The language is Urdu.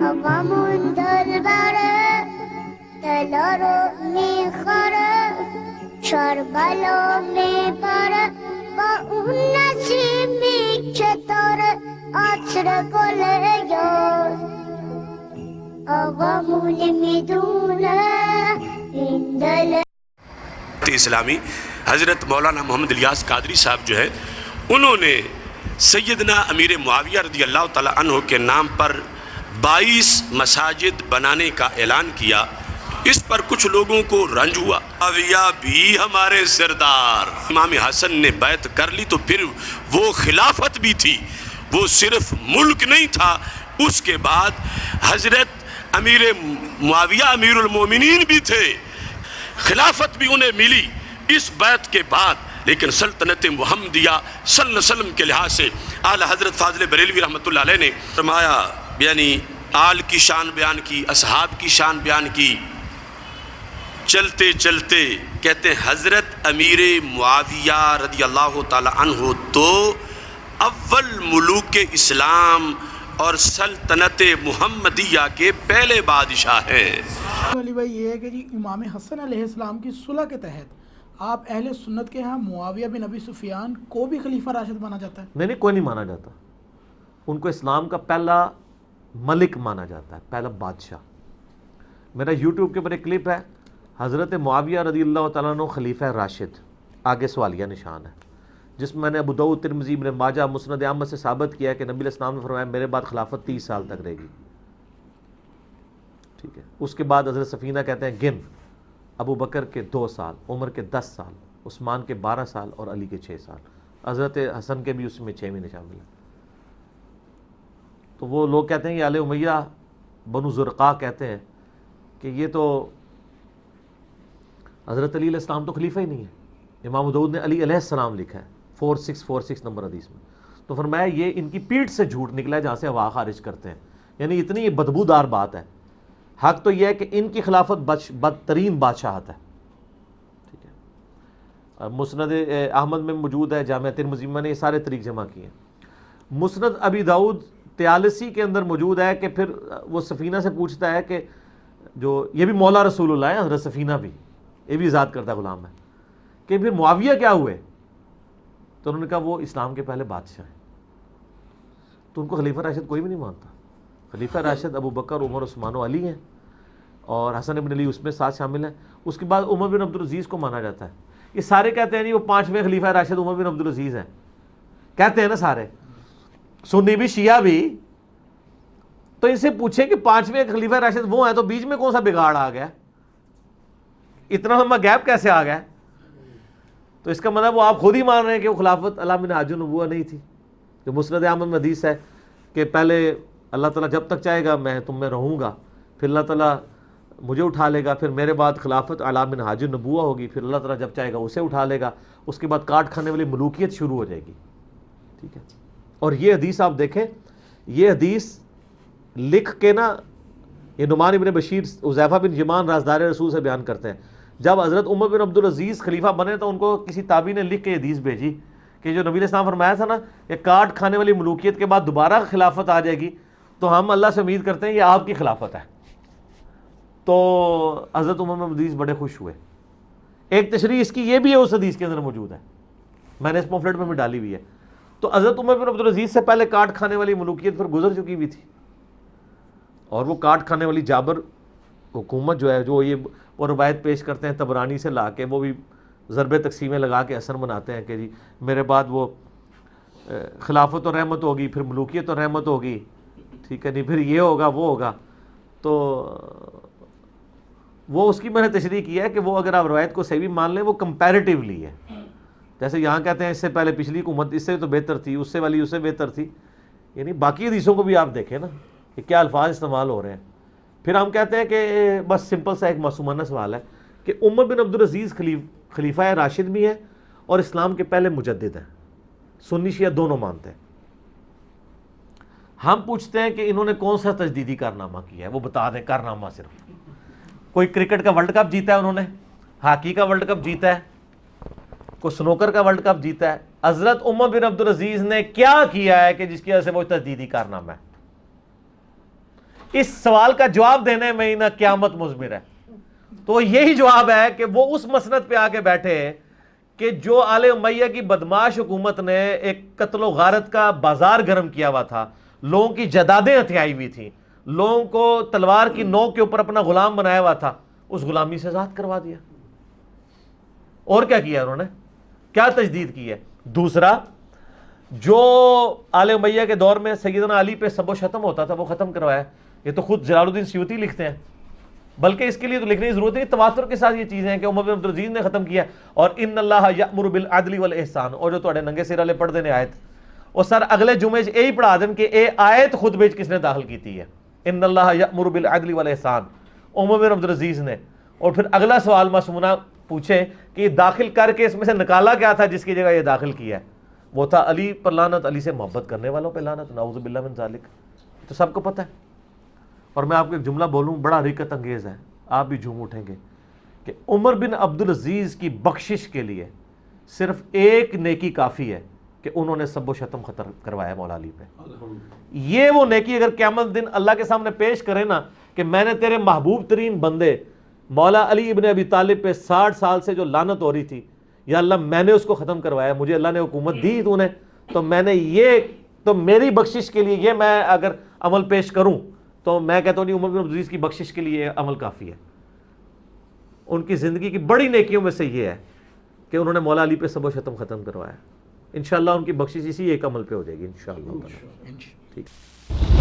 غم دلبر دلار میخوره شربلا میبره با اون نسیمی که داره عطر گل یار آقامون میدونه این دل اسلامی حضرت مولانا محمد الیاس قادری صاحب جو ہے انہوں نے سیدنا امیر معاویہ رضی اللہ تعالیٰ عنہ کے نام پر 22 مساجد بنانے کا اعلان کیا. اس پر کچھ لوگوں کو رنج ہوا. معاویہ بھی ہمارے سردار. امام حسن نے بیعت کر لی تو پھر وہ خلافت بھی تھی, وہ صرف ملک نہیں تھا. اس کے بعد حضرت امیر معاویہ امیر المومنین بھی تھے, خلافت بھی انہیں ملی اس بیعت کے بعد. لیکن سلطنت محمدیہ صلی اللہ علیہ وسلم کے لحاظ سے اعلیٰ حضرت فاضل بریلوی رحمۃ اللہ علیہ نے فرمایا, یعنی آل کی شان بیان کی, اصحاب کی شان بیان کی. چلتے چلتے کہتے ہیں حضرت امیر معاویہ رضی اللہ تعالی عنہ تو اول ملوک اسلام اور سلطنت محمدیہ کے پہلے بادشاہ ہیں. علی بھائی یہ ہے کہ جی امام حسن علیہ السلام کی صلح کے تحت آپ اہل سنت کے ہاں معاویہ بن ابی سفیان کو بھی خلیفہ راشد مانا جاتا ہے؟ نہیں, کوئی نہیں مانا جاتا. ان کو اسلام کا پہلا ملک مانا جاتا ہے, پہلا بادشاہ. میرا یوٹیوب کے اوپر ایک کلپ ہے, حضرت معاویہ رضی اللہ تعالیٰ عنہ خلیفہ راشد, آگے سوالیہ نشان ہے, جس میں نے ابو داؤد, ترمذی, ابن ماجہ, مسند احمد سے ثابت کیا ہے کہ نبی علیہ السلام نے فرمایا میرے بعد خلافت 30 سال تک رہے گی. ٹھیک ہے. اس کے بعد حضرت سفینہ کہتے ہیں گن, ابو بکر کے 2 سال, عمر کے 10 سال, عثمان کے 12 سال اور علی کے 6 سال. حضرت حسن کے بھی اس میں 6 مہینے شامل ہیں. تو وہ لوگ کہتے ہیں یہ آل امیہ بنو زرقاء کہتے ہیں کہ یہ تو حضرت علی علیہ السلام تو خلیفہ ہی نہیں ہے. امام داؤد نے علی علیہ السلام لکھا ہے 4646 نمبر حدیث میں. تو فرمایا یہ ان کی پیٹھ سے جھوٹ نکلا ہے جہاں سے ہوا خارج کرتے ہیں, یعنی اتنی یہ بدبودار بات ہے. حق تو یہ ہے کہ ان کی خلافت بدترین بادشاہت ہے. ٹھیک ہے. مسند احمد میں موجود ہے, جامعہ ترمذی میں نے یہ سارے طریق جمع کیے ہیں. مسند ابی داؤد 43 کے اندر موجود ہے کہ پھر وہ سفینہ سے پوچھتا ہے کہ جو یہ بھی مولا رسول اللہ ہے, حضرت سفینہ بھی, یہ بھی ذات کرتا غلام ہے, کہ پھر معاویہ کیا ہوئے؟ تو انہوں نے کہا وہ اسلام کے پہلے بادشاہ ہیں. تو ان کو خلیفہ راشد کوئی بھی نہیں مانتا. خلیفہ راشد ابو بکر, عمر, عثمان و علی ہیں, اور حسن بن علی اس میں ساتھ شامل ہیں. اس کے بعد عمر بن عبدالعزیز کو مانا جاتا ہے. یہ سارے کہتے ہیں نہیں وہ 5ویں خلیفہ راشد عمر بن عبدالعزیز ہیں, کہتے ہیں نا سارے, سنی بھی شیعہ بھی. تو ان سے پوچھیں کہ 5ویں خلیفہ راشد وہ ہیں, تو بیچ میں کون سا بگاڑ آ گیا, اتنا لمبا گیپ کیسے آ گیا؟ تو اس کا مطلب وہ آپ خود ہی مان رہے ہیں کہ وہ خلافت علی منہاج النبوہ نہیں تھی. جو مسند احمد میں حدیث ہے کہ پہلے اللہ تعالیٰ جب تک چاہے گا میں تم میں رہوں گا, پھر اللہ تعالیٰ مجھے اٹھا لے گا, پھر میرے بعد خلافت علی منہاج النبوہ ہوگی, پھر اللہ تعالیٰ جب چاہے گا اسے اٹھا لے گا, اس کے بعد کاٹ کھانے والی ملوکیت شروع ہو جائے گی. ٹھیک ہے. اور یہ حدیث آپ دیکھیں, یہ حدیث لکھ کے نا یہ نعمان ابن بشیر حذیفہ بن یمان رازدار رسول سے بیان کرتے ہیں, جب حضرت عمر بن عبدالعزیز خلیفہ بنے تو ان کو کسی تابعی نے لکھ کے حدیث بھیجی کہ جو نبی علیہ السلام فرمایا تھا نا کہ کاٹ کھانے والی ملوکیت کے بعد دوبارہ خلافت آ جائے گی, تو ہم اللہ سے امید کرتے ہیں یہ آپ کی خلافت ہے. تو حضرت عمر بن عبدالعزیز بڑے خوش ہوئے. ایک تشریح اس کی یہ بھی ہے, اس حدیث کے اندر موجود ہے, میں نے اس پمفلٹ میں بھی ڈالی ہوئی ہے. تو حضرت عمر بن عبدالعزیز سے پہلے کاٹ کھانے والی ملوکیت پر گزر چکی ہوئی تھی, اور وہ کاٹ کھانے والی جابر حکومت جو ہے, جو یہ وہ روایت پیش کرتے ہیں طبرانی سے لا کے, وہ بھی ضرب تقسیمیں لگا کے حسن بناتے ہیں کہ جی میرے بعد وہ خلافت و رحمت ہوگی, پھر ملوکیت و رحمت ہوگی, ٹھیک ہے نہیں, پھر یہ ہوگا وہ ہوگا. تو وہ اس کی میں نے تشریح کیا ہے کہ وہ اگر آپ روایت کو صحیح بھی مان لیں وہ کمپیریٹیولی ہے. جیسے یہاں کہتے ہیں اس سے پہلے پچھلی حکومت اس سے تو بہتر تھی, اس سے والی اس سے بہتر تھی, یعنی باقی حدیثوں کو بھی آپ دیکھیں نا کہ کیا الفاظ استعمال ہو رہے ہیں. پھر ہم کہتے ہیں کہ بس سمپل سا ایک معصومانہ سوال ہے کہ عمر بن عبدالعزیز خلیفہ راشد بھی ہیں اور اسلام کے پہلے مجدد ہیں. سنی شیعہ دونوں مانتے ہیں. ہم پوچھتے ہیں کہ انہوں نے کون سا تجدیدی کارنامہ کیا ہے, وہ بتا دیں کارنامہ. صرف کوئی کرکٹ کا ورلڈ کپ جیتا ہے انہوں نے, ہاکی کا ورلڈ کپ جیتا ہے, کوئی سنوکر کا ورلڈ کپ جیتا ہے. حضرت عمر بن عبدالعزیز نے کیا کیا ہے کہ جس کی وجہ سے وہ تجدیدی کارنامہ ہے؟ اس سوال کا جواب دینے میں ہی نہ قیامت مضمر ہے. تو یہی جواب ہے کہ وہ اس مسند پہ آ کے بیٹھے کہ جو آل امیہ کی بدماش حکومت نے ایک قتل و غارت کا بازار گرم کیا ہوا تھا, لوگوں کی جائیدادیں ہتھیائی ہوئی تھیں, لوگوں کو تلوار کی نوک کے اوپر اپنا غلام بنایا ہوا تھا, اس غلامی سے آزاد کروا دیا. اور کیا کیا انہوں نے, کیا تجدید کی ہے. دوسرا, جو آل امیہ کے دور میں سیدنا علی پہ سب و شتم ہوتا تھا وہ ختم کروایا. یہ تو خود جلال الدین سیوطی لکھتے ہیں, بلکہ اس کے لیے تو لکھنے کی ضرورت نہیں, تواتر کے ساتھ یہ چیزیں ہیں کہ عمر بن عبدالعزیز نے ختم کیا. اور ان اللہ یأمر بالعدل والاحسان, اور جو تھوڑے ننگے سر والے پڑھ دینے آیت, اور سر اگلے جمعے یہی پڑھا دیں کہ اے آیت خطبے کس نے داخل کیتی ہے, ان اللہ یأمر بالعدل والاحسان, عمر بن عبدالعزیز نے. اور پھر اگلا سوال معصومانہ پوچھیں کہ یہ داخل کر کے اس میں سے نکالا کیا تھا جس کی جگہ یہ داخل کیا ہے, وہ تھا علی پر لعنت, علی سے محبت کرنے والوں پہ لعنت, نعوذ باللہ من ذالک. تو سب کو پتہ ہے. اور میں آپ کو ایک جملہ بولوں, بڑا حقیقت انگیز ہے, آپ بھی جھوم اٹھیں گے, کہ عمر بن عبدالعزیز کی بخشش کے لیے صرف ایک نیکی کافی ہے کہ انہوں نے سب و شتم ختم کروایا مولا علی پہ. یہ وہ نیکی اگر قیامت دن اللہ کے سامنے پیش کرے نا کہ میں نے تیرے محبوب ترین بندے مولا علی ابن ابی طالب پہ 60 سال سے جو لعنت ہو رہی تھی, یا اللہ میں نے اس کو ختم کروایا, مجھے اللہ نے حکومت دی تو نے, تو میں نے یہ, تو میری بخشش کے لیے یہ میں اگر عمل پیش کروں تو میں کہتا ہوں عمر بن عبدالعزیز کی بخشش کے لیے عمل کافی ہے. ان کی زندگی کی بڑی نیکیوں میں سے یہ ہے کہ انہوں نے مولا علی پہ سب و شتم ختم کروایا. انشاءاللہ ان کی بخشش اسی ایک عمل پہ ہو جائے گی انشاءاللہ. ٹھیک.